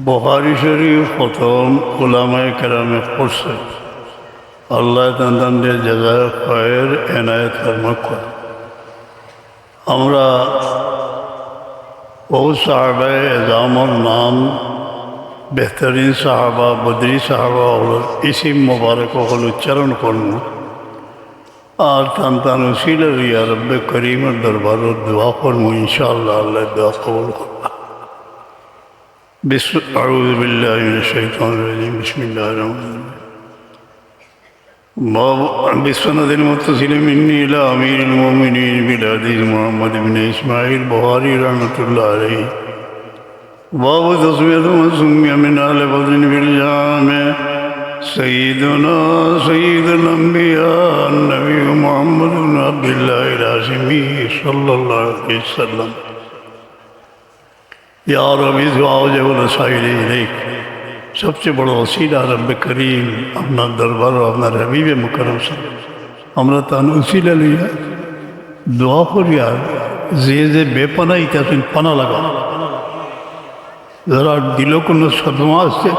বুখারী শরীফ প্রথম উলামায়ে কেরামে পড়ছে। আল্লাহ তাদের জাযায়ে খায়ের এনায়েত ফরমাক। আমরা বহু সাহাবায়ে এজামর নাম বেহতরিন সাহাবা বদরি সাহাবা ইসিম মোবারক হল উচ্চারণ করব আর তান উসিলা ইয়া রব্বে করিমের দরবারে দোয়া করব। ইনশাআল্লাহ আল্লাহ দোয়া কবুল করবে। আউযু বিল্লাহি মিনাশ শাইতানির রাজিম। বিসমিল্লাহির রহমানির রহিম। বিসনাদিল মুত্তাসিল মিন্নি ইলা আমিরুল মুমিনিন বিলাদিস মুহাম্মদ ইবনে ইসমাঈল বুখারী রাহমাতুল্লাহ আলাইহি। বাবু তাসমিয়াতু মান সুমিয়া মিন আহলি বদরিন বিল জামে سيدنا سيد الأنبياء النبي محمد بن عبد الله الهاشمي صلى الله عليه وسلم. या रब इस वाजब रसाइल इलैक, सबसे बड़ा वसीला रब करीम अपना दरबार और अपना हबीब मुकरम से আমরা তান উসিলা লইয়া দোয়া করিয়া যে বেপনাই তাতে পানা লাগা, যারা দিল কোনো সদমা আছে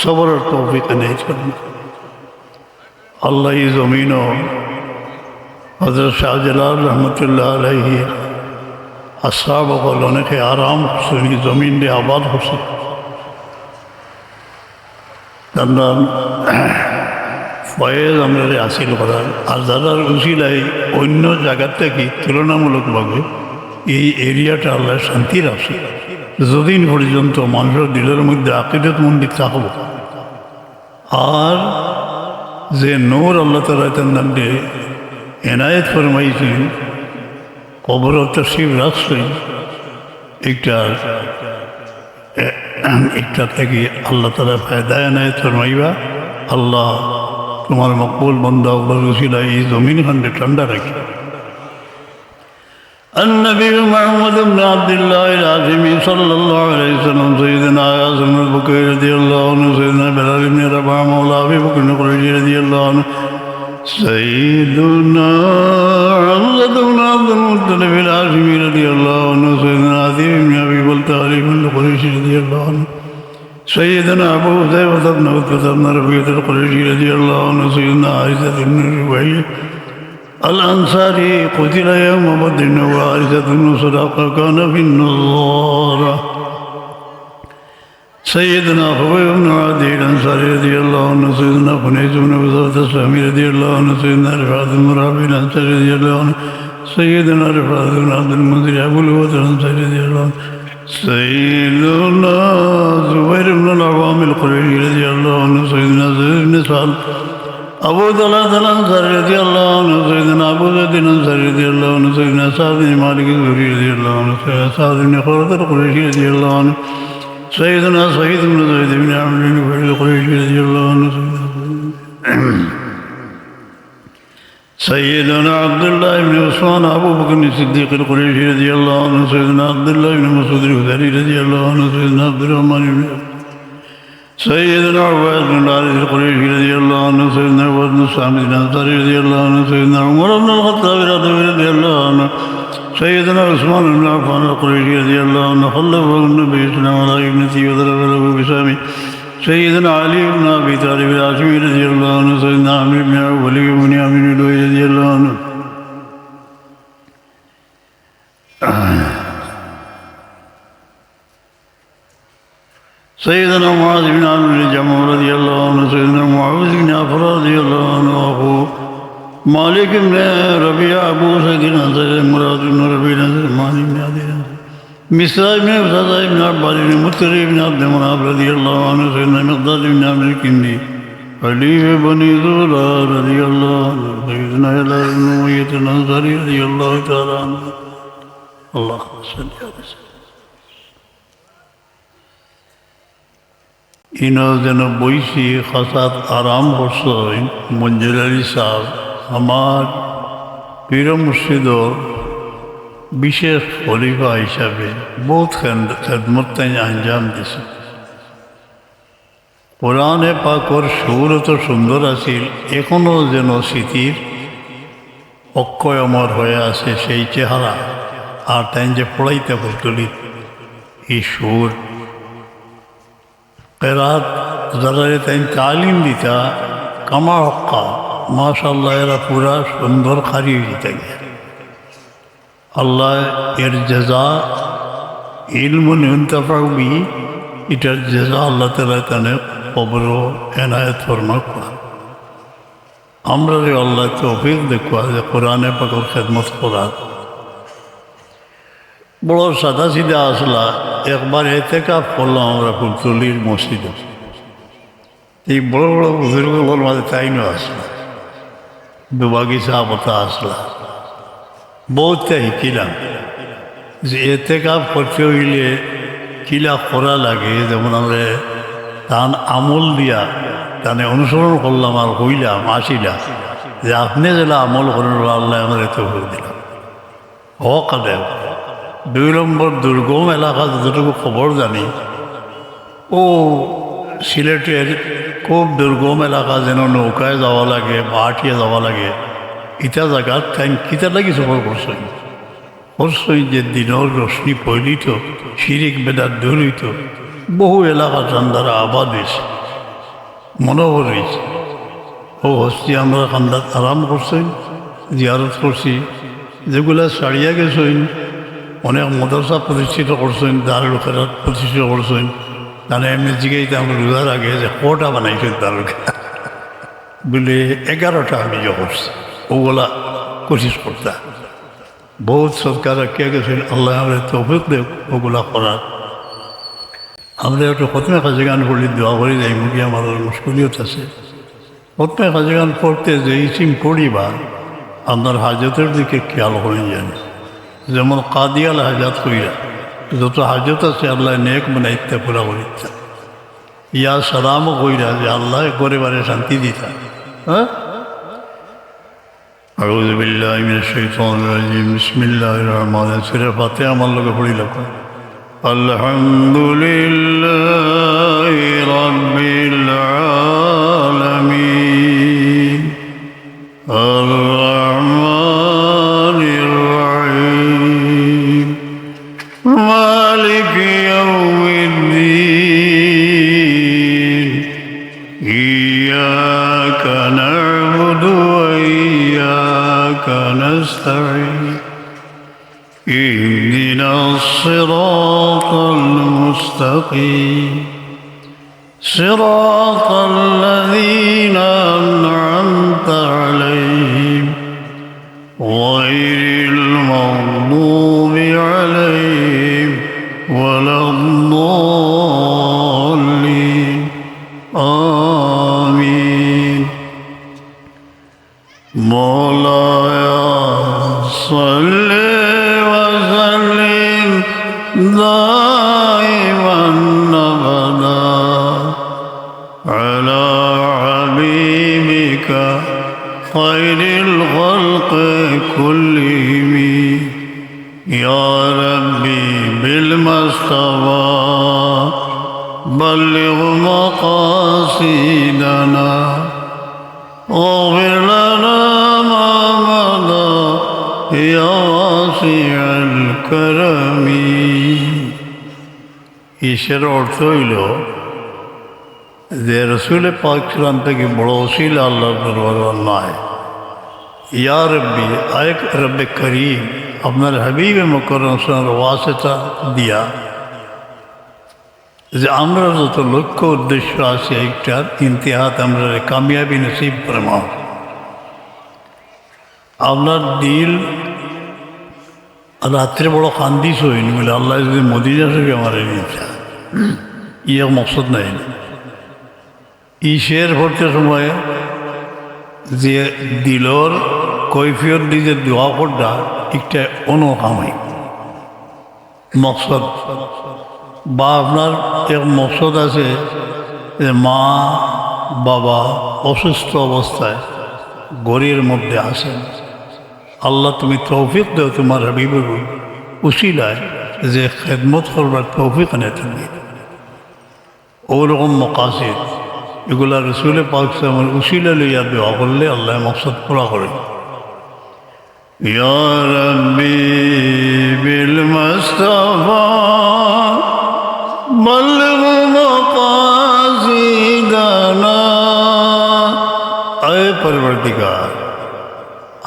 সবরের তৌফিক নেই করবে। আল্লাহ এই জমিনও হযরত শাহজালাল রহমতুল্লাহ আলাইহি আসহাব বল অনেকে আরাম শুনি জমিন দিয়ে আবাদ হচ্ছে। তারা ফয়েজ আমরা হাসিল করার আর যারা উসিলাই অন্য জায়গার থেকে তুলনামূলকভাবে এই এরিয়াটা আল্লাহ শান্তি রাখছে। যতদিন পর্যন্ত মানুষের দিলের মধ্যে আকীদত মন্দির থাকব আর যে নূর আল্লাহ তাআলা তাকে এনায়েত ফরমাইছেন কবর তশরিফ রাখছেন, একটা থেকে আল্লাহ তাআলা ফায়দা এনায়েত ফরমাইবা। আল্লাহ তোমার মকবুল বান্দা উসিলা এই জমিন খান্ডে ঠান্ডা রাখি। النبي محمد بن عبد الله الهاشمي صلى الله عليه وسلم سيدنا عاصم البكري رضي الله عنه سيدنا بلال بن رباح مولى ابي بكر القرشي رضي الله عنه سيدنا حمزة بن عبد المطلب الهاشمي رضي الله عنه سيدنا عتيق بن ابي بلتعلي بن القرشي رضي الله عنه سيدنا ابو حذيفة بن عتبة بن ربيعة القرشي رضي الله عنه سيدنا عائشة بن ربيعة الأنصاري قتل يوم بدر وعائشة بن سراقة كان في النصارى سيدنا خبيب بن عدي الأنصاري رضي الله عنه سيدنا خنيس بن وزارة السلامي رضي الله عنه سيدنا رفاعة بن رافع الأنصاري رضي الله عنه سيدنا رفاعة بن عبد المنذر أبو الوتر الأنصاري رضي الله عنه سيدنا زبير بن العوام القرشي رضي الله عنه سيدنا زيد بن سعد أبو طلحة الأنصاري رضي الله عنه سيدنا أبو زيد الأنصاري رضي الله عنه سيدنا سعد بن مالك الزهري رضي الله عنه سيدنا سعد بن خولة القرشي رضي الله عنه سيدنا سعيد بن زيد بن عمرو بن نفيل القرشي رضي الله عنه سيدنا عبد الله بن عثمان أبو بكر الصديق القرشي رضي الله عنه سيدنا عبد الله بن مسعود الخدري رضي الله عنه سيدنا عبد الرحمن بن سيدنا عباد بن الحارث القرشي رضي الله عنه سيدنا عباد بن الصامت الأنصاري رضي الله عنه سيدنا عمر بن الخطاب رضي الله عنه سيدنا عثمان بن عفان القرشي رضي الله عنه خلفه النبي صلى الله عليه وسلم على ابنته وضرب له بسامه سيدنا علي بن أبي طالب الهاشمي رضي الله عنه سيدنا عمرو بن عوف ولي بن عامر الدوي رضي الله عنه سيدنا معاذ بن عمرو بن جموع رضي الله عنه سيدنا معاذ بن عفر رضي الله عنه وأخوه مالك بن ربيع أبو سعيد الأنصاري مراد بن ربيع الأنصاري مالك بن عدي مصعب بن أسد بن عباد بن مطرب بن عبد مناف رضي الله عنه سيدنا مقداد بن عمرو الكندي علي بن زهرة رضي الله عنه سيدنا هلال بن أمية الأنصاري رضي الله تعالى عنه. اللهم صل على سيدنا ইনো যেন বইসি খাসাত আরাম করছেন মঞ্জুর আলী সাহেব আমার পীর মুর্শিদর বিশেষ খলিফা হিসাবে বহুত খেদমত তাই আঞ্জাম দিছে। কোরআনে পাকর সুর তো সুন্দর আছিল, এখনও যেন স্মৃতির অক্ষয় অমর হয়ে আছে সেই চেহারা। আর তাই যে পড়াইতে বলতলি এই সুর কেরাত যারা তাই তালিম দিতা কামা হক্কা মাশাআল্লাহ এরা পুরা সুন্দর খারি হয়ে যেতে আল্লাহ এর জেজা ইলমুন ইনতাফাউবি এটার জেজা আল্লাহ তাআলা তানে কবর এনায়েত ফরমাক আমরা রে আল্লাহ তৌফিক দেখুয়া যে কোরআনে পাকের খেদমত করার বড় সাদা সিধা আসলা একবার এতেকাফ করলাম আমরা ফুলতলির মসজিদে এই বড় বড় বুজুর্গগুলোর মাঝে তাইনও আসলা দুবাগিচা পথা আসলা বহুতটা শিকিলাম যে এতেকাফ করতে হইলে কিলা করা লাগে যেমন আমরা তান আমল দিয়া তানে অনুসরণ করলাম আর হইলাম আসিলাম যে আপনি যেটা আমল করেন আল্লাহ আমার এত করে দিলাম কাদে 2 নম্বর দুর্গম এলাকা যতটুকু খবর জানি ও সিলেটের খুব দুর্গম এলাকা যেন নৌকায় যাওয়া লাগে বাহাটিয়ে যাওয়া লাগে ইটা জায়গার তাই কিতা লাগি সফর করছেন যে দিনের রশ্মি পৈলিত শিরিক বেদার দূর হইত বহু এলাকা দ্বারা আবাদ হয়েছে মনোহর হয়েছে ও হস্তি আমরা খান্দাত আরাম করছেন জিয়ারত করছি যেগুলা ছাড়িয়া গেছেন অনেক মাদ্রাসা প্রতিষ্ঠিত করছেন দারুল খেরাত প্রতিষ্ঠিত করছেন তাহলে এমনি জিগাইতে আমরা রোজার আগে যে কটা বানাইছেন দারুল খেরাত বলে 11টা আমি ইয়ে করছি ওগুলা কোশিশ করতাম বহুত সরকার কে গেছেন আল্লাহ আমরা তৌফিক দেব ওগুলা করার আমরা একটু প্রথমে কাজে গান পড়লে দোয়া করি যাই মুখে আমাদের মুশকিলিয়ত আছে প্রথমে কাজে গান পড়তে যে ইসিম পড়িবা আপনার হাজতের দিকে খেয়াল হয়ে যান যেমন কাদিয়াল হাজাত কইরা যত হাজত আছে আল্লাহ নেক বানাইতে পুরা করিতা ইয়া সালামও কইরা যে আল্লাহ পরিবারে শান্তি দিতা হ্যাঁ আউযু বিল্লাহি মিনাশ শাইতানির রাজিম বিসমিল্লাহির রহমানির রহিম সূরা ফাতিহা আমার লগে পড়ি লাগো আলহামদুলিল্লাহি রাব্বিল আলামিন আর রহমানির রহিম মালিক ইয়াউমিদ্দিন ইয়াকা না'বুদু نستعين اهدنا الصراط المستقيم صراط الذين أنعمت عليهم غير المغضوب عليهم ولا الضالين آمين مولاي صل وسلم دائما أبدا على حبيبك خير الخلق كلهم يا ربي بالمصطفى بلغ مقاصدنا واغفر لنا ما مضى يا واسع الكرم ঈশের অর্থ হইল যে রসুল পাক সাল্লাম থেকে বড় ওসিল আল্লাহ দরবার নয় ইয়া রব্বি আয়েক রব্বে করিম আপনার হাবিবে মুকররম ওয়াসিতা দিয়া যে আমরা যত লক্ষ্য উদ্দেশ্য আছে একটার ইন্তিহাত আমরা কামিয়াবি নসিব ফরমাও আপনার দিল রাত্রে বড় কান্দিস হইনি বলে আল্লাহ যদি মদিনা থেকে আমার ইচ্ছা ইয়ে মকসদ নাই ঈশের পড়তে সময় যে দিলর কৈফিয়ত দিয়ে যে দোয়া করটা একটা অনুকামাই মকসদ বা আপনার এক মকসদ আছে যে মা বাবা অসুস্থ অবস্থায় গড়ির মধ্যে আসেন আল্লাহ তুমি তৌফিক দেও তোমার হাবিবের উসিলায় যে খেদমত করবার তৌফিক আনে তুমি ওরকম মকাসিদ এগুলা রসুলে পাক সাল্লামের উসিলা লইয়া দোয়া করলে আল্লাহ মকসদ পুরা করে ইয়া রাব্বি বিল মুস্তাফা بلغ مقاصدنا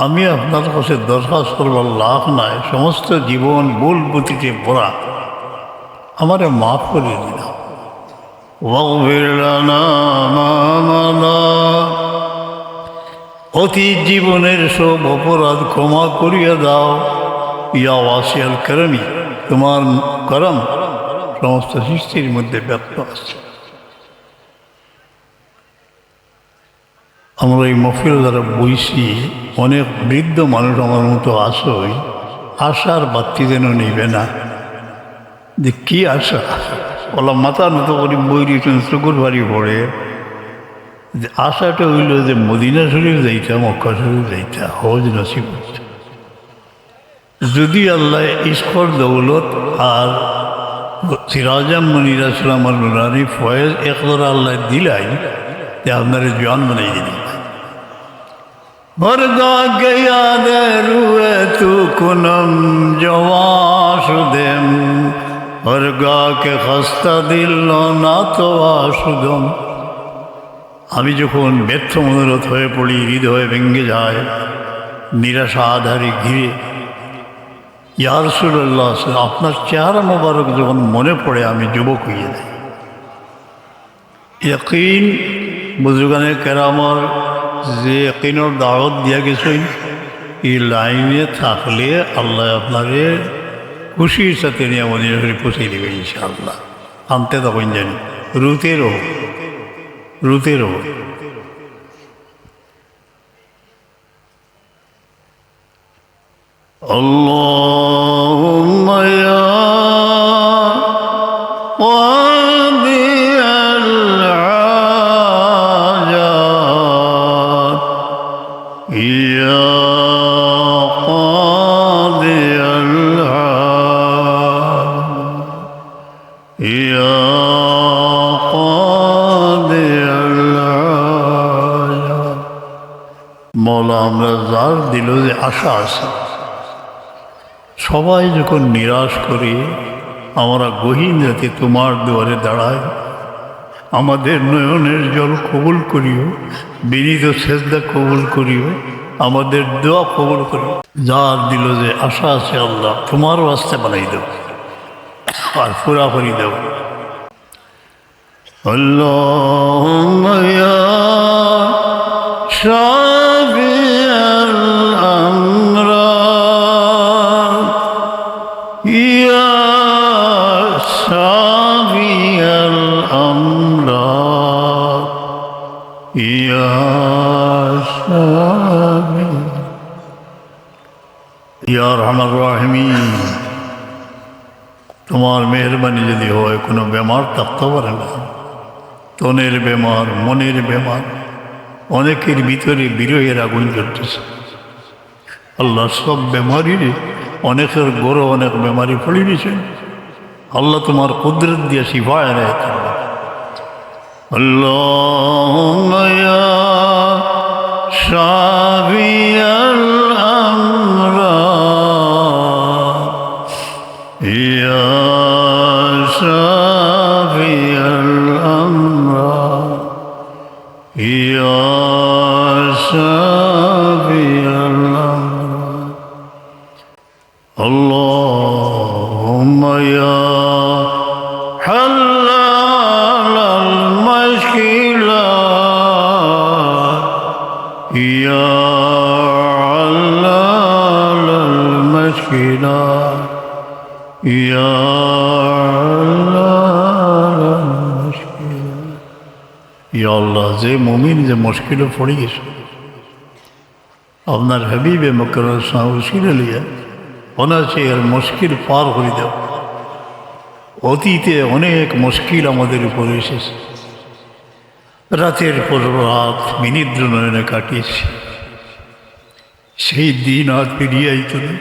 আমি আপনার কাছে দরখাস্ত করবার লাভ নাই, সমস্ত জীবন ভুল বুদ্ধিতে ভরা, আমারে মাফ করে দিলাম। ওয়াগফির লানা মা মাদা, অতীত জীবনের সব অপরাধ ক্ষমা করিয়া দাও। ইয়া ওয়াসিয়াল করমি, তোমার করম সমস্ত সৃষ্টির মধ্যে ব্যক্ত আছে। আমরা এই মহফিল দ্বারা বইছি, অনেক বৃদ্ধ মানুষ আমার মতো আসই, আশার বাতি যেন নিবে না, যে কি আশা, ওলা মাথার মতো করে বই দিয়েছেন, চকুর বাড়ি পড়ে। যে আশাটা হইল যে মদিনা শরীফ যাইতাম, মক্কা শরীফ যাইতাম, হজ নসিব হইত। যদি আল্লাহ ঈশ্বর দৌলত আর সিরাজাম মনির আসলাম আর নুরানি ফয়েজ একদরা আল্লাহ দিলাই, যে আপনার জোয়ান বানাই দিলি। বরদা গয়া দে রুয়ে তু কুনম জওয়াসুদেম, হরগা কে খস্তা দিল না তো আসুদম। আমি যখন ব্যর্থ মনোরথ হয়ে পড়ি, হৃদয় ভেঙে যায়, নিরাশা আধারে ঘিরে, ইয়া রাসূলুল্লাহ, আপনার চেহারা মোবারক যখন মনে পড়ে আমি যুবক হয়ে যাই। ইয়াকিন বুজুর্গানে কেরামর যে ইয়াকিনের দাওয়াত দিয়া গেছেন, এই লাইনে থাকলে আল্লাহ আপনারে খুশির সাথে নিয়ে মদিনা শরীফ পৌঁছে দেবে ইনশাআল্লাহ। আনতে তখন জানি রুতেরও আল্লাহুম্মা ইয়া ওয়াদিয়াল হাজাত, ইয়া কাদিয়াল হাজাত, ইয়া কাদিয়াল হাজাত। মওলা, আমরা যার দিল যে আশা আছে, সবাই যখন নিরাশ করি, আমরা গহীন রাতে তোমার দুয়ারে দাঁড়াই, আমাদের নয়নের জল কবুল করিও, বিনীত সেজদা কবুল করিও, আমাদের দোয়া কবুল করিও। যার দিল যে আশা আছে আল্লাহ তোমার ওয়াস্তে বানাই দাও আর পুরা করি দাও। আল্লাহুম্মা ইয়া শাফিয়াল আমরাদ, ইয়া শাফিয়াল আমরাদ, ইয়া শাফি, ইয়া রহমান রাহিমিন। তোমার মেহরবানি যদি হয়, কোনো বেমার থাকতে পারে না, তনের বেমার, মনের বেমার, অনেকের ভিতরে বিরহের আগুন জ্বলতেছে। আল্লাহ সব বেমারির, অনেকের গড়ে অনেক বেমারি ফেলে দিয়েছেন। আল্লাহ তোমার কুদরত দিয়ে শিফায় নেয়। আল্লাহুম্মা ইয়া শাফিয়াল আমরাদ, ইয়া শাফিয়াল আমরাদ, ইয়া শাফিয়াল আমরাদ। আল্লাহুম্মা ইয়া হাল্লাল মাশকিলাত, ইয়া হাল্লাল মাশকিলাত, ইয়া হাল্লাল মাশকিলাত। ইয়া আল্লাহ, যে মুমিন যে মুশকিলে পড়ে গেছে, আপনার হাবিবে মকরম সাহসিলে লিয়া অনাছে এর মুশকিল পার করে দাও। অতীতে অনেক মুশকিল আমাদের উপরে এসেছে, রাতের পর রাত বিনিদ্র নয়নে কাটিয়েছি। সেই দিন আর ফিরিয়ে আইত না।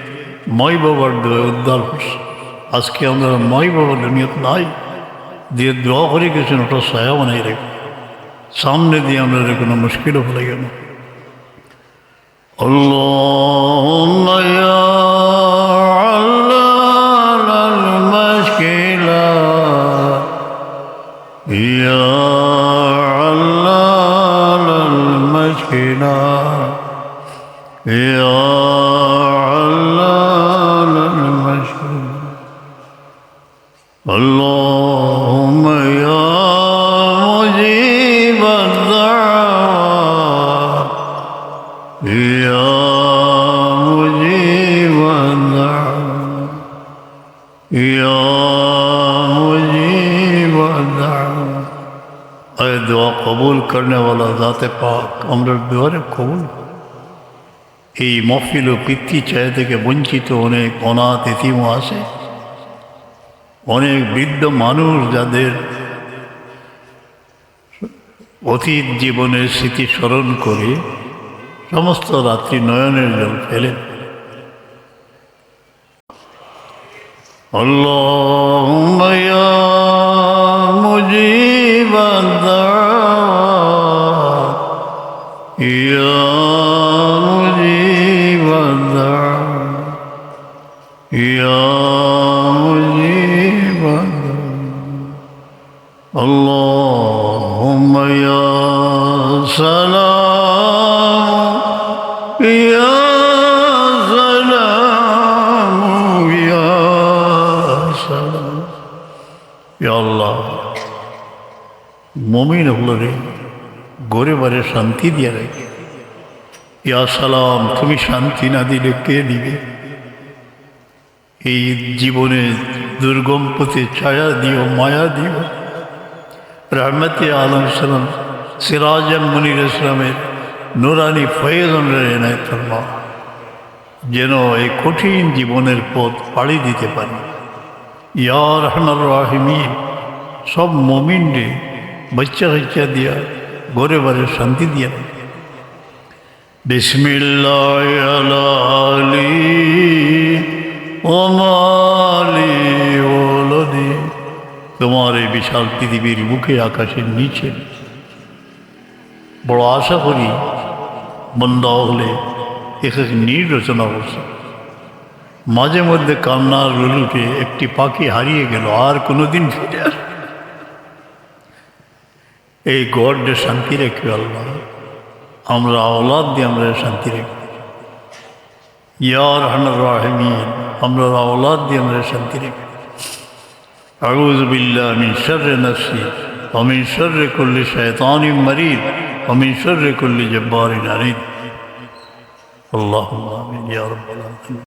মাই বাবার দোয়া উদ্ধার করছে। আজকে আমরা মাই বাবার দুনিয়াত নাই, দিয়ে দোয়া করে গেছেন, ওটা ছায়া বানাই রেখে সামনে দিয়ে আমরা কোনো মুশকিলও ফেলে গেল। আল্লাহুম্মা ইয়া হাল্লাল মাশকিলাত, ইয়া হাল্লাল মাশকিলাত, يا علام المشهور اللهم يا مجيب الدعوات يا مجيب الدعوات يا مجيب الدعوات اے دعا قبول کرنے والا ذات پاک আমরা দুয়ারে কবুল এই মহফিল ও পিতৃ ছায়া থেকে বঞ্চিত অনেক অনাথ এতিমও আছে, অনেক বৃদ্ধ মানুষ যাদের অতীত জীবনের স্মৃতি স্মরণ করে সমস্ত রাত্রি নয়নের জল ফেলেন। আল্লাহুম্মা ইয়া মুজিবাদ দাওয়াত ইয়া মুজিবাদ দাওয়াত ইয়া মুজিবাদ দাওয়াত আল্লাহুম্মা ইয়া সালাম ইয়া সালাম ইয়া সালাম। ইয়া আল্লাহ, মুমিন হলরে গরে বারে শান্তি দিয়ে রাখে। ইয়া সালাম, তুমি শান্তি না দিলে কে দিবে? এই জীবনে দুর্গম পথে ছায়া দিও, মায়া দিও। রহমতে আলম সালাম সিরাজ মুনির ইসলামের নুরানি ফয়েজ আমরা এনায়েত ফরমা, যেন এই কঠিন জীবনের পথ পাড়ি দিতে পারি। ইয়া রহমান রাহিমিন, সব মুমিনরে বাচ্চা কাচ্চা দিয়া ঘরে বারে শান্তি দিয়া। বিসমিল্লাহ আলা আলি ওয়া মালি ওয়ালাদি। তোমার এই বিশাল পৃথিবীর বুকে আকাশের নিচে বড় আশা করি বন্ধা হলে এখানে নীড় রচনা করছে। মাঝে মধ্যে কান্নার রুলুটে একটি পাখি হারিয়ে গেল, আর কোনোদিন ফিরে আসবে। এই গড়ে শান্তি রেখে আল্লাহ, আমরা আওলাদ দিয়ে আমরা শান্তি রেখে। ইয়া রহমান রাহিমিন, আমরা আওলাদ দিয়ে আমরা শান্তি রেখে। আউযু বিল্লাহি মিন শাররি নাফসি ওয়া মিন শাররি কুল্লি শাইতানিন মারিদ ওয়া মিন শাররি কুল্লি জাব্বারিন আনিদ। আল্লাহুম্মা আমিন ইয়া রাব্বাল আলামিন।